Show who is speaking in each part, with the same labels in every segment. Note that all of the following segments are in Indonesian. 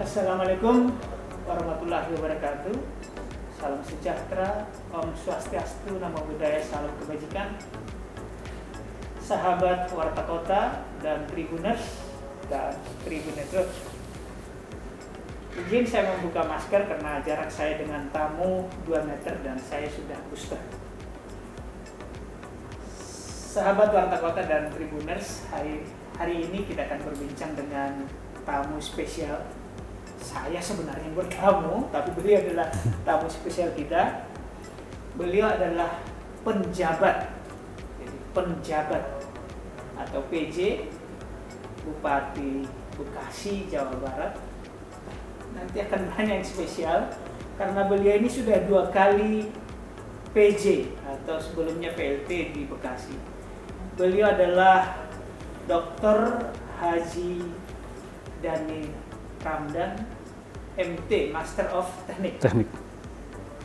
Speaker 1: Assalamualaikum warahmatullahi wabarakatuh. Salam sejahtera, Om Swastiastu, Namo Buddhaya, salam kebajikan. Sahabat Warta Kota dan Tribuners dan Tribuneters. Izin saya membuka masker karena jarak saya dengan tamu 2 meter dan saya sudah booster. Sahabat Warta Kota dan Tribuners, hari ini kita akan berbincang dengan tamu spesial. Saya sebenarnya bertamu, tapi beliau adalah tamu spesial kita. Beliau adalah penjabat atau PJ Bupati Bekasi, Jawa Barat. Nanti akan banyak yang spesial karena beliau ini sudah 2 kali PJ atau sebelumnya PLT di Bekasi. Beliau adalah Dr. Haji Dhani Ramdan, MT, Master of Teknik.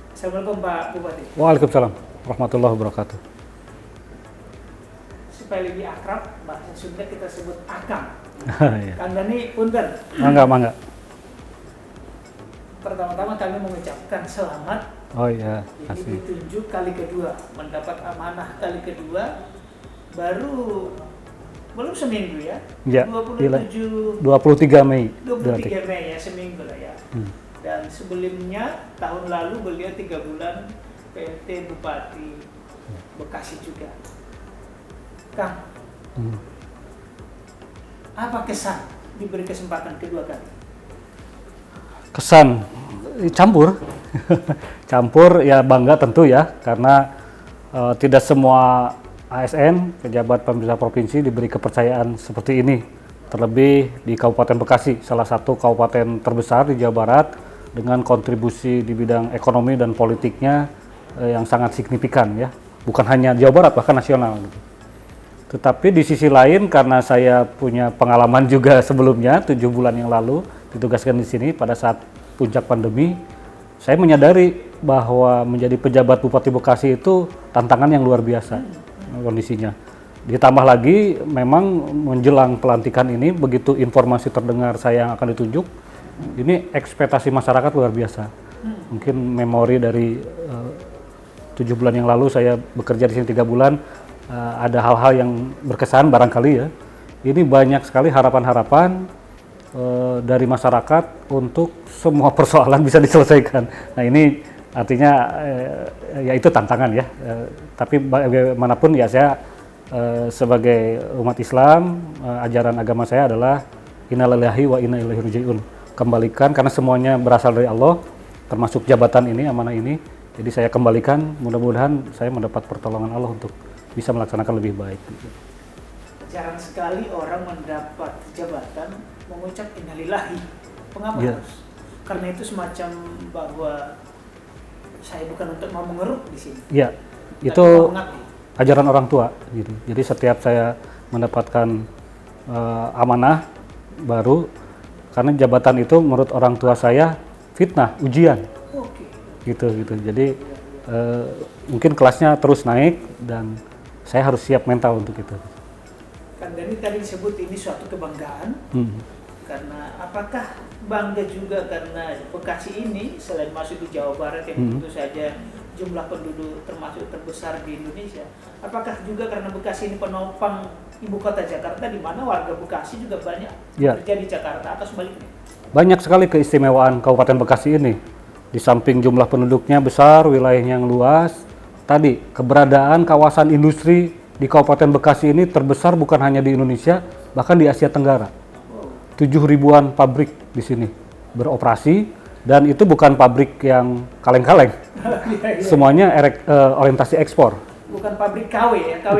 Speaker 1: Assalamualaikum Pak Bupati.
Speaker 2: Waalaikumsalam warahmatullahi wabarakatuh.
Speaker 1: Supaya lebih akrab, bahasa Sunda kita sebut Akang.
Speaker 2: Ya.
Speaker 1: Kang Dhani, punten.
Speaker 2: Mangga.
Speaker 1: Pertama-tama kami mengucapkan selamat.
Speaker 2: Oh iya,
Speaker 1: Ini
Speaker 2: kasih.
Speaker 1: ditunjuk kali kedua, mendapat amanah kali kedua, belum seminggu ya?
Speaker 2: Ya,
Speaker 1: 23
Speaker 2: Mei.
Speaker 1: Mei ya, seminggu lah ya. Dan sebelumnya tahun lalu beliau 3 bulan PLT Bupati Bekasi juga. Kang, apa kesan diberi kesempatan kedua kali?
Speaker 2: Kesan campur. Campur ya, bangga tentu ya, karena tidak semua ASN, pejabat pemerintah provinsi, diberi kepercayaan seperti ini. Terlebih di Kabupaten Bekasi, salah satu kabupaten terbesar di Jawa Barat dengan kontribusi di bidang ekonomi dan politiknya yang sangat signifikan ya. Bukan hanya Jawa Barat, bahkan nasional. Tetapi di sisi lain, karena saya punya pengalaman juga sebelumnya, 7 bulan yang lalu ditugaskan di sini pada saat puncak pandemi, saya menyadari bahwa menjadi pejabat Bupati Bekasi itu tantangan yang luar biasa kondisinya. Ditambah lagi memang menjelang pelantikan ini, begitu informasi terdengar saya yang akan ditunjuk, ini ekspektasi masyarakat luar biasa. Mungkin memori dari 7 bulan yang lalu saya bekerja di sini 3 bulan, ada hal-hal yang berkesan barangkali ya. Ini banyak sekali harapan-harapan dari masyarakat untuk semua persoalan bisa diselesaikan. Nah ini artinya ya itu tantangan ya. Tapi bagaimanapun ya saya sebagai umat Islam, ajaran agama saya adalah innalillahi wa inna ilaihi raji'un. Kembalikan karena semuanya berasal dari Allah, termasuk jabatan ini, amanah ini. Jadi saya kembalikan, mudah-mudahan saya mendapat pertolongan Allah untuk bisa melaksanakan lebih baik.
Speaker 1: Jarang sekali orang mendapat jabatan mengucap innalillahi. Mengapa
Speaker 2: Ya.
Speaker 1: harus? Karena itu semacam bahwa saya bukan untuk mau mengeruk di sini.
Speaker 2: Ya,
Speaker 1: tapi
Speaker 2: itu
Speaker 1: mau mengabdi.
Speaker 2: ajaran orang tua gitu. Jadi setiap saya mendapatkan amanah baru, karena jabatan itu menurut orang tua saya fitnah, ujian.
Speaker 1: Oke.
Speaker 2: Gitu. Jadi mungkin kelasnya terus naik dan saya harus siap mental untuk itu.
Speaker 1: Kang Dhani tadi disebut ini suatu kebanggaan. Karena apakah bangga juga karena Bekasi ini selain masuk di Jawa Barat yang tentu saja jumlah penduduk termasuk terbesar di Indonesia, apakah juga karena Bekasi ini penopang ibu kota Jakarta, di mana warga Bekasi juga banyak bekerja di Jakarta atau sebaliknya?
Speaker 2: Banyak sekali keistimewaan Kabupaten Bekasi ini. Di samping jumlah penduduknya besar, wilayahnya yang luas, tadi keberadaan kawasan industri di Kabupaten Bekasi ini terbesar bukan hanya di Indonesia, bahkan di Asia Tenggara. 7.000-an pabrik di sini beroperasi, dan itu bukan pabrik yang kaleng-kaleng. Semuanya orientasi ekspor.
Speaker 1: Bukan pabrik KW ya, KW.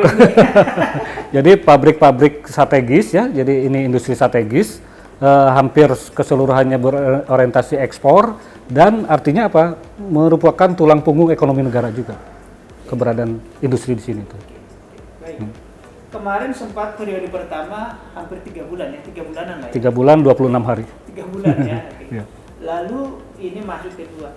Speaker 2: Jadi pabrik-pabrik strategis ya, jadi ini industri strategis, hampir keseluruhannya berorientasi ekspor, dan artinya apa? Merupakan tulang punggung ekonomi negara juga, keberadaan industri di sini tuh.
Speaker 1: Baik. Kemarin sempat periode pertama hampir 3 bulan ya, 3 bulanan lah ya.
Speaker 2: 3 bulan 26 hari.
Speaker 1: 3 bulan ya. Okay.
Speaker 2: Ya.
Speaker 1: Lalu ini masuk kedua.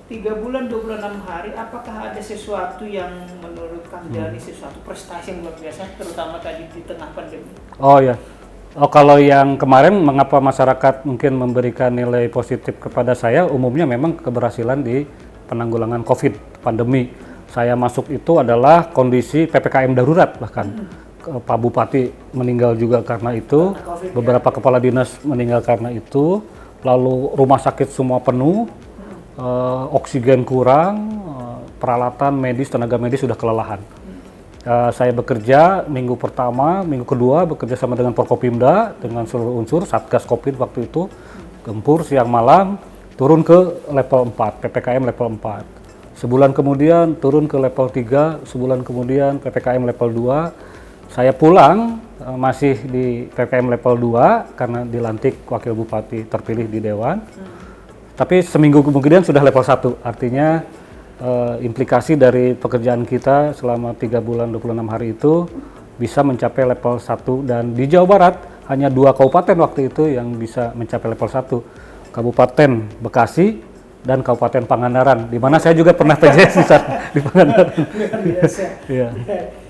Speaker 1: 3 bulan 26 hari, apakah ada sesuatu yang menurut Kang Dhani sesuatu prestasi yang luar biasa, terutama tadi di tengah pandemi?
Speaker 2: Oh ya, Oh, kalau yang kemarin mengapa masyarakat mungkin memberikan nilai positif kepada saya, umumnya memang keberhasilan di penanggulangan COVID, pandemi. Saya masuk itu adalah kondisi PPKM darurat bahkan. Pak Bupati meninggal juga karena itu, beberapa kepala dinas meninggal karena itu, lalu rumah sakit semua penuh, oksigen kurang, peralatan medis, tenaga medis sudah kelelahan. Saya bekerja minggu pertama, minggu kedua bekerja sama dengan Forkopimda, dengan seluruh unsur, Satgas Covid waktu itu, gempur siang malam, turun ke level 4, PPKM level 4. Sebulan kemudian turun ke level 3, sebulan kemudian PPKM level 2. Saya pulang masih di PPKM level 2 karena dilantik Wakil Bupati terpilih di Dewan. Tapi seminggu kemudian sudah level 1, artinya implikasi dari pekerjaan kita selama 3 bulan 26 hari itu bisa mencapai level 1, dan di Jawa Barat hanya 2 kabupaten waktu itu yang bisa mencapai level 1, Kabupaten Bekasi dan Kabupaten Pangandaran, di mana saya juga pernah PJS di sana, di Pangandaran.
Speaker 1: Luar biasa.
Speaker 2: Iya.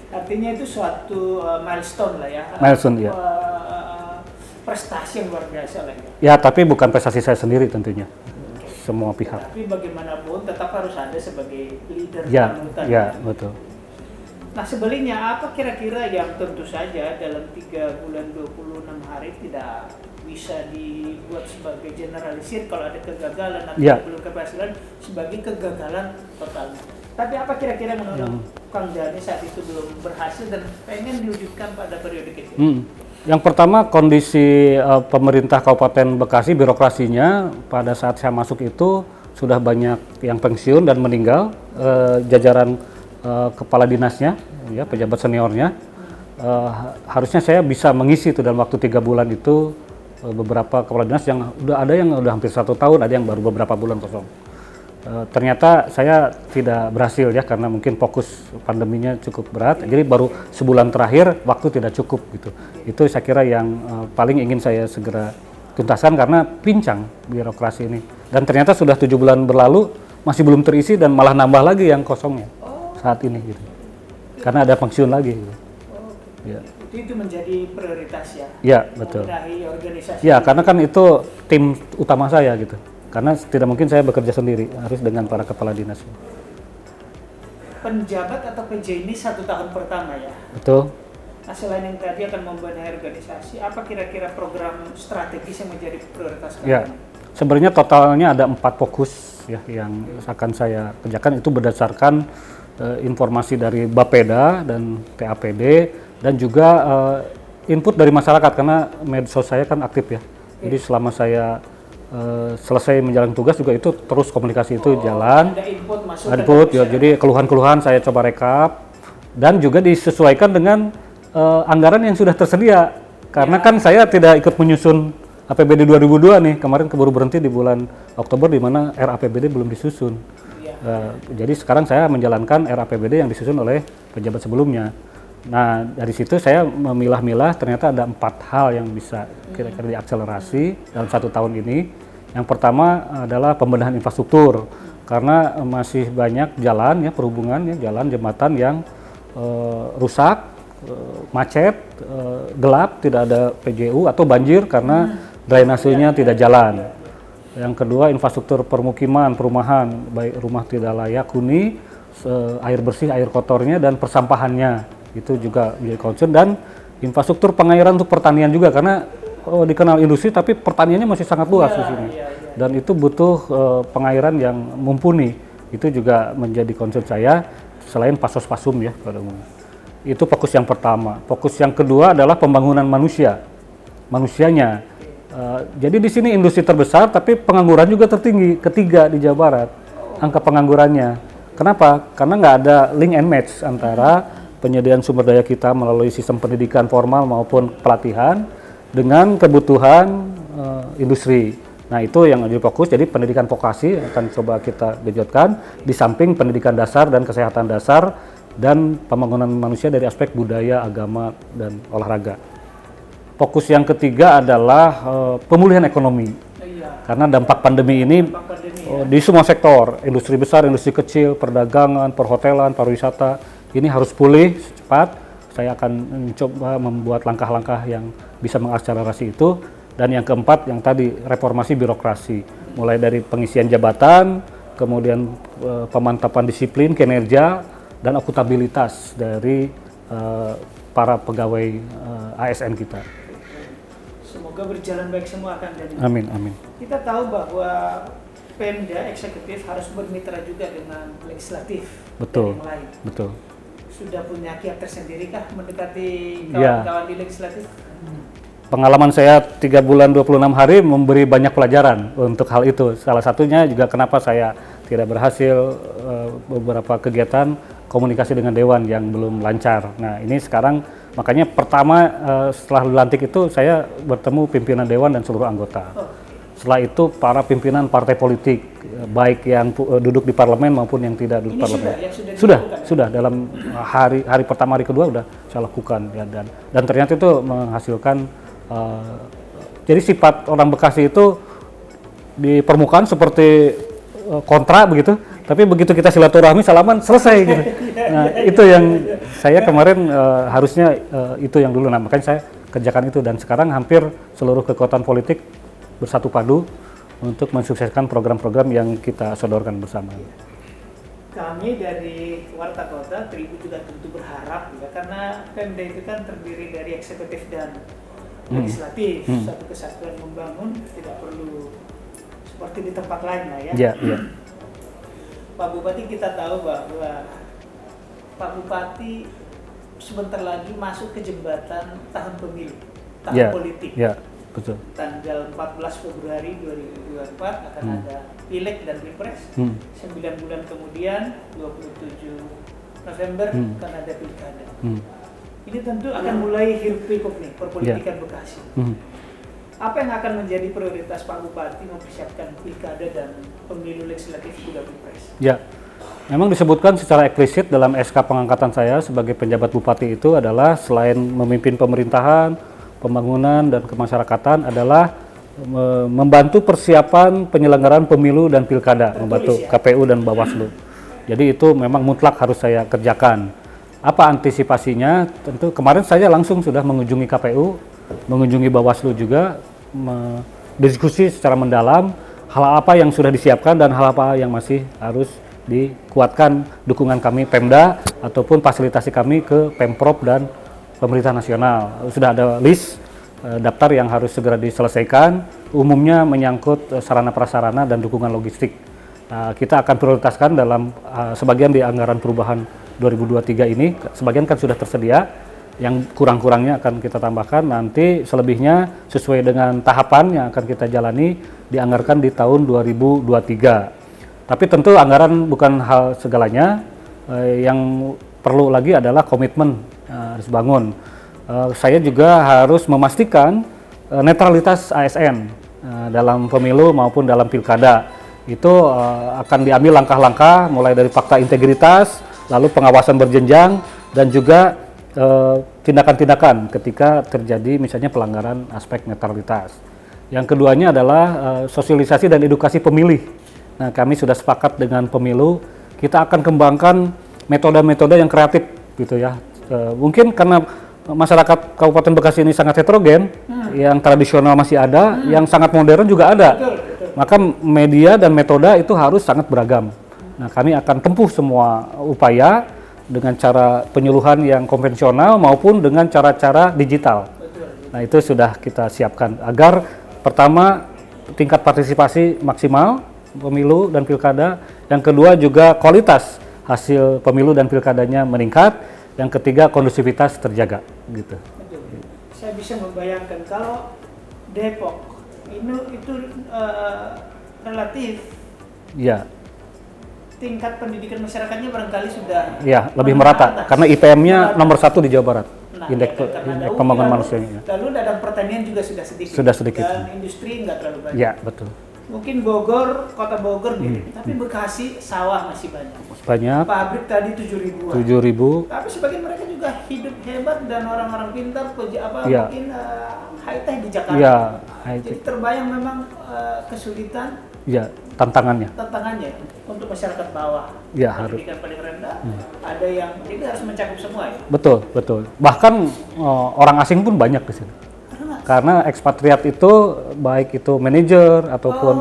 Speaker 1: Artinya itu suatu milestone lah ya.
Speaker 2: Milestone, ya.
Speaker 1: Prestasi yang luar biasa lah ya.
Speaker 2: Ya, tapi bukan prestasi saya sendiri tentunya. Semua pihak.
Speaker 1: Tapi bagaimanapun tetap harus ada sebagai leader
Speaker 2: Ya,
Speaker 1: panutan.
Speaker 2: ya, betul.
Speaker 1: Nah sebaliknya apa kira-kira yang tentu saja dalam 3 bulan 26 hari tidak bisa dibuat sebagai generalisir kalau ada kegagalan atau
Speaker 2: Ya.
Speaker 1: belum keberhasilan sebagai kegagalan total. Tapi apa kira-kira menurut Kang Dhani saat itu belum berhasil dan pengen diwujudkan pada periode kita?
Speaker 2: Yang pertama, kondisi pemerintah Kabupaten Bekasi, birokrasinya pada saat saya masuk itu sudah banyak yang pensiun dan meninggal, jajaran kepala dinasnya, ya, pejabat seniornya. Harusnya saya bisa mengisi itu dalam waktu 3 bulan itu, beberapa kepala dinas yang udah hampir 1 tahun, ada yang baru beberapa bulan kosong. Ternyata saya tidak berhasil ya, karena mungkin fokus pandeminya cukup berat, jadi baru sebulan terakhir waktu tidak cukup gitu. Itu saya kira yang paling ingin saya segera tuntaskan karena pincang birokrasi ini. Dan ternyata sudah 7 bulan berlalu masih belum terisi dan malah nambah lagi yang kosongnya saat ini gitu. Karena ada pensiun lagi gitu. Ya.
Speaker 1: Itu menjadi prioritas ya?
Speaker 2: Ya, betul.
Speaker 1: Membenahi organisasi.
Speaker 2: Ya, karena kan itu tim utama saya gitu. Karena tidak mungkin saya bekerja sendiri, harus dengan para kepala dinas.
Speaker 1: Penjabat atau PJ ini 1 tahun pertama ya?
Speaker 2: Betul.
Speaker 1: Nah selain yang tadi akan membenahi organisasi, apa kira-kira program strategis yang menjadi prioritas kalian?
Speaker 2: Ya, sebenarnya totalnya ada 4 fokus ya yang akan saya kerjakan, itu berdasarkan informasi dari Bapeda dan TAPD dan juga input dari masyarakat, karena medsos saya kan aktif ya. Jadi selama saya selesai menjalani tugas juga itu terus komunikasi itu jalan.
Speaker 1: Ada input masuk.
Speaker 2: Input ya, jadi keluhan-keluhan saya coba rekap dan juga disesuaikan dengan anggaran yang sudah tersedia. Karena kan saya tidak ikut menyusun APBD 2002 nih, kemarin keburu berhenti di bulan Oktober di mana RAPBD belum disusun. Jadi sekarang saya menjalankan RAPBD yang disusun oleh pejabat sebelumnya. Nah, dari situ saya memilah-milah, ternyata ada 4 hal yang bisa kira-kira diakselerasi dalam 1 tahun ini. Yang pertama adalah pembenahan infrastruktur, karena masih banyak jalan ya, perhubungan ya, jalan jembatan yang rusak, macet, gelap, tidak ada PJU atau banjir karena drainasenya tidak jalan. Yang kedua, infrastruktur permukiman, perumahan, baik rumah tidak layak huni, air bersih, air kotornya, dan persampahannya. Itu juga menjadi concern. Dan infrastruktur pengairan untuk pertanian juga, karena dikenal industri tapi pertaniannya masih sangat luas di sini. Dan itu butuh pengairan yang mumpuni. Itu juga menjadi concern saya, selain pasos-pasum ya pada umumnya. Itu fokus yang pertama. Fokus yang kedua adalah pembangunan manusianya. Jadi di sini industri terbesar tapi pengangguran juga tertinggi, ketiga di Jawa Barat angka penganggurannya. Kenapa? Karena nggak ada link and match antara penyediaan sumber daya kita melalui sistem pendidikan formal maupun pelatihan dengan kebutuhan industri. Nah, itu yang jadi fokus. Jadi pendidikan vokasi akan coba kita genjotkan di samping pendidikan dasar dan kesehatan dasar dan pembangunan manusia dari aspek budaya, agama, dan olahraga. Fokus yang ketiga adalah pemulihan ekonomi. Karena dampak pandemi ini di semua sektor, industri besar, industri kecil, perdagangan, perhotelan, pariwisata, ini harus pulih cepat saya akan mencoba membuat langkah-langkah yang bisa mengakselerasi itu. Dan yang keempat, yang tadi reformasi birokrasi, mulai dari pengisian jabatan, kemudian pemantapan disiplin, kinerja, dan akuntabilitas dari para pegawai ASN kita.
Speaker 1: Semoga berjalan baik semua akan dari.
Speaker 2: Amin, amin.
Speaker 1: Kita tahu bahwa Pemda eksekutif harus bermitra juga dengan legislatif.
Speaker 2: Betul,
Speaker 1: yang lain.
Speaker 2: betul.
Speaker 1: Sudah punya kiat tersendiri kah mendekati
Speaker 2: Ya.
Speaker 1: kawan-kawan di legislatif?
Speaker 2: Pengalaman saya 3 bulan 26 hari memberi banyak pelajaran untuk hal itu. Salah satunya juga kenapa saya tidak berhasil beberapa kegiatan komunikasi dengan Dewan yang belum lancar. Nah ini sekarang makanya pertama setelah dilantik itu saya bertemu pimpinan Dewan dan seluruh anggota. Setelah itu para pimpinan partai politik, baik yang duduk di parlemen maupun yang tidak duduk di parlemen. Sudah dalam hari pertama, hari kedua sudah saya lakukan ya, dan ternyata itu menghasilkan jadi sifat orang Bekasi itu di permukaan seperti kontra begitu, tapi begitu kita silaturahmi salaman selesai gitu. Nah itu yang saya kemarin harusnya itu yang dulu, nah makanya saya kerjakan itu, dan sekarang hampir seluruh kekuatan politik bersatu padu untuk mensukseskan program-program yang kita sodorkan bersama.
Speaker 1: Kami dari Warta Kota Tribu juga tentu berharap ya, karena Pemda itu kan terdiri dari eksekutif dan legislatif, satu kesatuan membangun, tidak perlu seperti di tempat lain lah ya.
Speaker 2: Ya, ya.
Speaker 1: Pak Bupati, kita tahu bahwa Pak Bupati sebentar lagi masuk ke jembatan tahun pemilu, tahun politik.
Speaker 2: Ya, betul.
Speaker 1: Tanggal 14 Februari 2024 akan ada Pileg dan Pilpres. 9 bulan kemudian 27 November akan ada Pilkada. Ini tentu akan mulai hiruk-pikuk nih perpolitikan Bekasi. Apa yang akan menjadi prioritas Pak Bupati mempersiapkan Pilkada dan pemilu legislatif juga Pilpres?
Speaker 2: Ya, memang disebutkan secara eksplisit dalam SK pengangkatan saya sebagai penjabat Bupati itu adalah selain memimpin pemerintahan, pembangunan dan kemasyarakatan adalah membantu persiapan penyelenggaraan pemilu dan pilkada, membantu KPU dan Bawaslu. Jadi itu memang mutlak harus saya kerjakan. Apa antisipasinya? Tentu kemarin saya langsung sudah mengunjungi KPU, mengunjungi Bawaslu juga, diskusi secara mendalam hal apa yang sudah disiapkan dan hal apa yang masih harus dikuatkan dukungan kami Pemda ataupun fasilitasi kami ke Pemprov dan pemerintah nasional. Sudah ada list daftar yang harus segera diselesaikan, umumnya menyangkut sarana prasarana dan dukungan logistik. Kita akan prioritaskan dalam sebagian di anggaran perubahan 2023 ini, sebagian kan sudah tersedia, yang kurang-kurangnya akan kita tambahkan, nanti selebihnya sesuai dengan tahapan yang akan kita jalani dianggarkan di tahun 2023. Tapi tentu anggaran bukan hal segalanya, yang perlu lagi adalah komitmen harus bangun. Saya juga harus memastikan netralitas ASN dalam pemilu maupun dalam pilkada. Itu akan diambil langkah-langkah mulai dari fakta integritas, lalu pengawasan berjenjang, dan juga tindakan-tindakan ketika terjadi misalnya pelanggaran aspek netralitas. Yang keduanya adalah sosialisasi dan edukasi pemilih. Nah, kami sudah sepakat dengan pemilu, kita akan kembangkan metode-metode yang kreatif gitu ya. Mungkin karena masyarakat Kabupaten Bekasi ini sangat heterogen, yang tradisional masih ada, yang sangat modern juga ada. Maka media dan metode itu harus sangat beragam. Nah, kami akan tempuh semua upaya dengan cara penyuluhan yang konvensional maupun dengan cara-cara digital. Nah, itu sudah kita siapkan agar pertama tingkat partisipasi maksimal pemilu dan pilkada, yang kedua juga kualitas hasil pemilu dan pilkadanya meningkat, yang ketiga kondusivitas terjaga gitu.
Speaker 1: Saya bisa membayangkan kalau Depok itu relatif
Speaker 2: ya,
Speaker 1: tingkat pendidikan masyarakatnya barangkali sudah
Speaker 2: ya lebih merata karena IPM-nya nomor 1 di Jawa Barat. Indeks pembangunan manusianya.
Speaker 1: Lalu ladang pertanian juga sudah sedikit.
Speaker 2: Sudah sedikit.
Speaker 1: Dan industri nggak terlalu banyak.
Speaker 2: Ya, betul.
Speaker 1: Mungkin Bogor, kota Bogor mirip, tapi Bekasi sawah masih banyak.
Speaker 2: Banyak.
Speaker 1: Pabrik tadi 7.000-an.
Speaker 2: 7.000.
Speaker 1: Tapi sebagian mereka juga hidup hebat dan orang-orang pintar,
Speaker 2: Iya.
Speaker 1: mungkin high tech di Jakarta.
Speaker 2: Iya,
Speaker 1: Jadi terbayang memang kesulitan
Speaker 2: ya, tantangannya.
Speaker 1: untuk masyarakat bawah.
Speaker 2: Ya, harus.
Speaker 1: Pendidikan paling rendah, ada yang jadi harus mencakup semua ya.
Speaker 2: Betul, betul. Bahkan orang asing pun banyak di sini. Karena ekspatriat itu baik itu manajer ataupun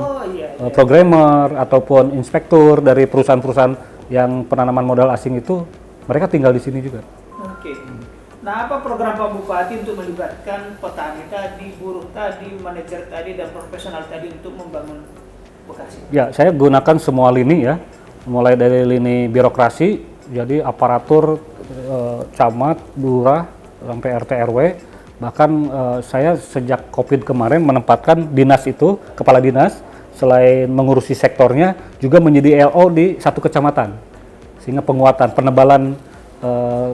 Speaker 2: programmer ataupun inspektur dari perusahaan-perusahaan yang penanaman modal asing itu, mereka tinggal di sini juga.
Speaker 1: Oke. Nah, apa program Pak Bupati untuk melibatkan petani tadi, buruh tadi, manajer tadi, dan profesional tadi untuk membangun Bekasi?
Speaker 2: Ya, saya gunakan semua lini ya, mulai dari lini birokrasi, jadi aparatur, camat, lurah, sampai RT RW. Bahkan saya sejak COVID kemarin menempatkan dinas itu, kepala dinas, selain mengurusi sektornya, juga menjadi LO di satu kecamatan. Sehingga penguatan, penebalan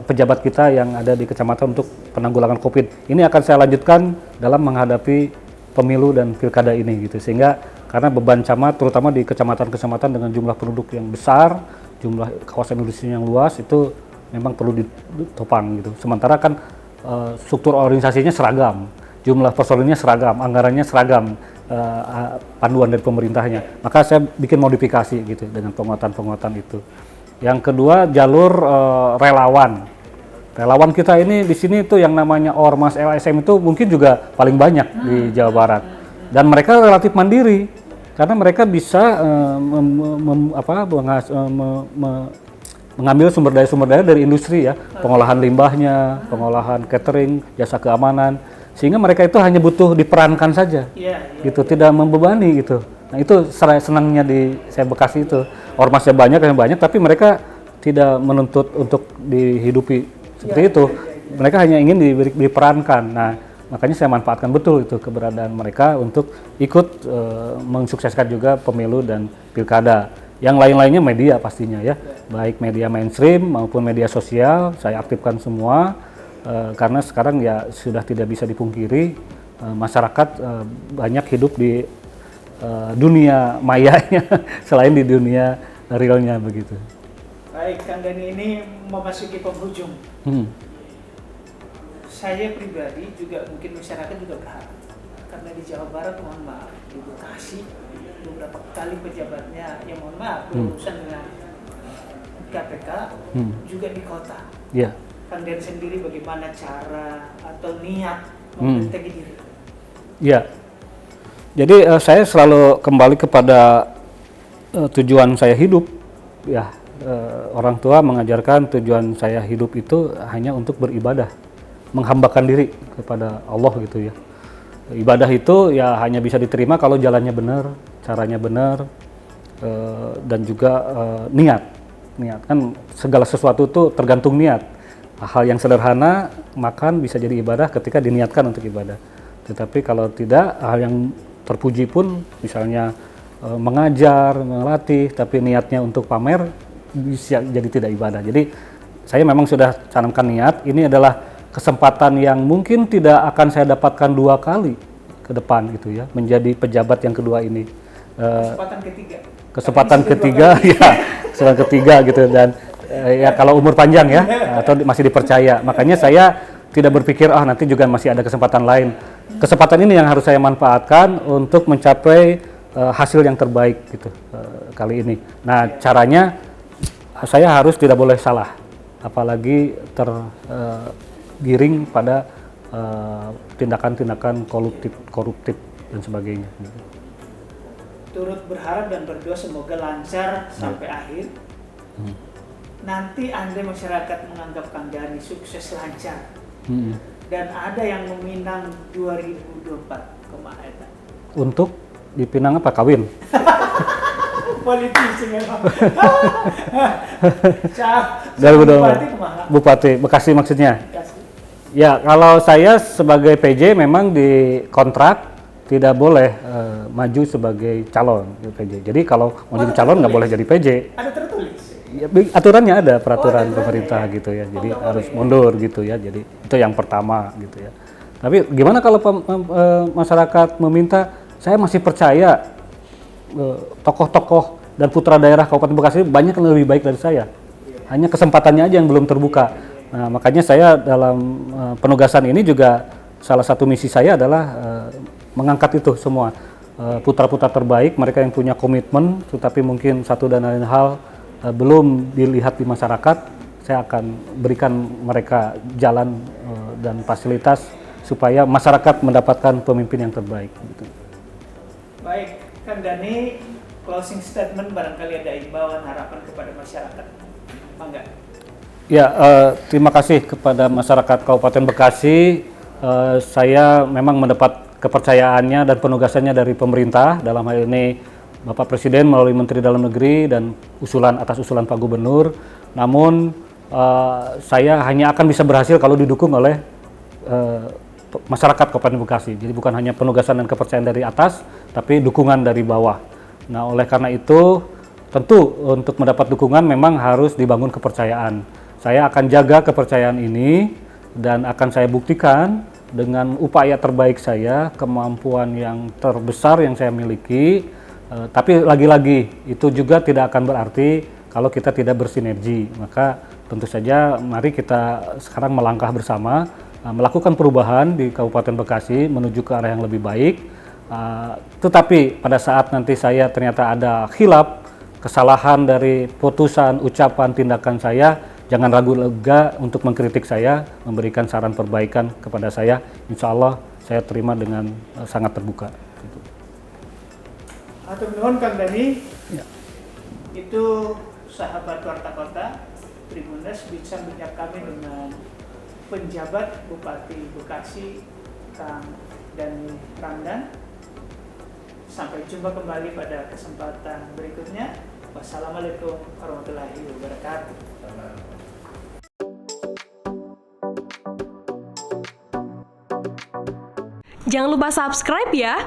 Speaker 2: pejabat kita yang ada di kecamatan untuk penanggulangan COVID. Ini akan saya lanjutkan dalam menghadapi pemilu dan pilkada ini gitu. Sehingga karena beban camat, terutama di kecamatan-kecamatan dengan jumlah penduduk yang besar, jumlah kawasan industri yang luas, itu memang perlu ditopang gitu. Sementara kan struktur organisasinya seragam, jumlah personilnya seragam, anggarannya seragam, panduan dari pemerintahnya. Maka saya bikin modifikasi gitu dengan penguatan-penguatan itu. Yang kedua, jalur relawan. Relawan kita ini di sini tuh yang namanya Ormas LSM itu mungkin juga paling banyak di Jawa Barat. Dan mereka relatif mandiri karena mereka bisa mengambil sumber daya dari industri ya, pengolahan limbahnya, pengolahan catering, jasa keamanan, sehingga mereka itu hanya butuh diperankan saja, gitu, tidak membebani gitu. Nah itu senangnya di saya Bekasi itu, ormasnya banyak, tapi mereka tidak menuntut untuk dihidupi seperti itu, mereka hanya ingin diperankan. Nah makanya saya manfaatkan betul itu keberadaan mereka untuk ikut mensukseskan juga pemilu dan pilkada. Yang lain-lainnya media pastinya ya, baik media mainstream maupun media sosial saya aktifkan semua karena sekarang ya sudah tidak bisa dipungkiri masyarakat banyak hidup di dunia mayanya selain di dunia realnya begitu.
Speaker 1: Baik, Kang Dani, ini memasuki penghujung. Saya pribadi juga mungkin masyarakat juga berharap karena di Jawa Barat, mohon maaf, di Bekasi beberapa kali pejabatnya yang mohon maaf berurusan dengan KPK juga di kota.
Speaker 2: Yeah.
Speaker 1: Kang Den sendiri bagaimana cara atau niat membentengi diri?
Speaker 2: Ya, jadi saya selalu kembali kepada tujuan saya hidup. Ya, orang tua mengajarkan tujuan saya hidup itu hanya untuk beribadah, menghambakan diri kepada Allah gitu ya. Ibadah itu ya hanya bisa diterima kalau jalannya benar, caranya benar, dan juga niat kan segala sesuatu itu tergantung niat. Hal yang sederhana, makan bisa jadi ibadah ketika diniatkan untuk ibadah. Tetapi kalau tidak, hal yang terpuji pun misalnya mengajar, melatih, tapi niatnya untuk pamer bisa jadi tidak ibadah. Jadi saya memang sudah canamkan niat, ini adalah kesempatan yang mungkin tidak akan saya dapatkan 2 kali ke depan gitu ya, menjadi pejabat yang kedua ini. Kesempatan ketiga ya, kesempatan ketiga gitu, dan ya kalau umur panjang ya atau masih dipercaya. Makanya saya tidak berpikir nanti juga masih ada kesempatan lain. Kesempatan ini yang harus saya manfaatkan untuk mencapai hasil yang terbaik gitu kali ini. Nah, caranya saya harus tidak boleh salah, apalagi tergiring pada tindakan-tindakan koruptif dan sebagainya.
Speaker 1: Turut berharap dan berdoa semoga lancar sampai akhir. Nanti andai masyarakat menganggap Kang Dani sukses lancar dan ada yang meminang 2024 kemarin.
Speaker 2: Untuk dipinang apa? Kawin?
Speaker 1: Politisi memang.
Speaker 2: Bupati Bekasi maksudnya?
Speaker 1: Bekasi.
Speaker 2: Ya, kalau saya sebagai PJ memang di kontrak tidak boleh maju sebagai calon PJ. Jadi kalau mau jadi calon nggak boleh jadi PJ.
Speaker 1: Ada tertulis?
Speaker 2: Ya, aturannya ada, peraturan pemerintah ya? Gitu ya. Jadi harus mundur gitu ya. Jadi itu yang pertama gitu ya. Tapi gimana kalau masyarakat meminta, saya masih percaya tokoh-tokoh dan putra daerah Kabupaten Bekasi banyak yang lebih baik dari saya. Hanya kesempatannya aja yang belum terbuka. Nah, makanya saya dalam penugasan ini juga salah satu misi saya adalah mengangkat itu semua putra-putra terbaik, mereka yang punya komitmen, tetapi mungkin satu dan lain hal belum dilihat di masyarakat. Saya akan berikan mereka jalan dan fasilitas supaya masyarakat mendapatkan pemimpin yang terbaik. Gitu.
Speaker 1: Baik, Kang Dhani, closing statement barangkali ada imbauan harapan kepada masyarakat, Bangga.
Speaker 2: Ya, terima kasih kepada masyarakat Kabupaten Bekasi. Saya memang mendapat kepercayaannya dan penugasannya dari pemerintah, dalam hal ini Bapak Presiden melalui Menteri Dalam Negeri dan atas usulan Pak Gubernur. Namun saya hanya akan bisa berhasil kalau didukung oleh masyarakat Kabupaten Bekasi. Jadi bukan hanya penugasan dan kepercayaan dari atas, tapi dukungan dari bawah. Nah, oleh karena itu tentu untuk mendapat dukungan memang harus dibangun kepercayaan. Saya akan jaga kepercayaan ini dan akan saya buktikan dengan upaya terbaik saya, kemampuan yang terbesar yang saya miliki. Tapi lagi-lagi itu juga tidak akan berarti kalau kita tidak bersinergi. Maka tentu saja mari kita sekarang melangkah bersama, melakukan perubahan di Kabupaten Bekasi menuju ke arah yang lebih baik. Tetapi pada saat nanti saya ternyata ada khilaf, kesalahan dari putusan, ucapan, tindakan saya, jangan ragu lega untuk mengkritik saya, memberikan saran perbaikan kepada saya. Insya Allah saya terima dengan sangat terbuka.
Speaker 1: Atur nuhun Kang Dhani.
Speaker 2: Ya.
Speaker 1: Itu sahabat Warta Kota Tribunnews bincang-bincang kami dengan penjabat Bupati Bekasi Kang Dhani Ramdan. Sampai jumpa kembali pada kesempatan berikutnya. Wassalamualaikum warahmatullahi wabarakatuh.
Speaker 3: Jangan lupa subscribe ya.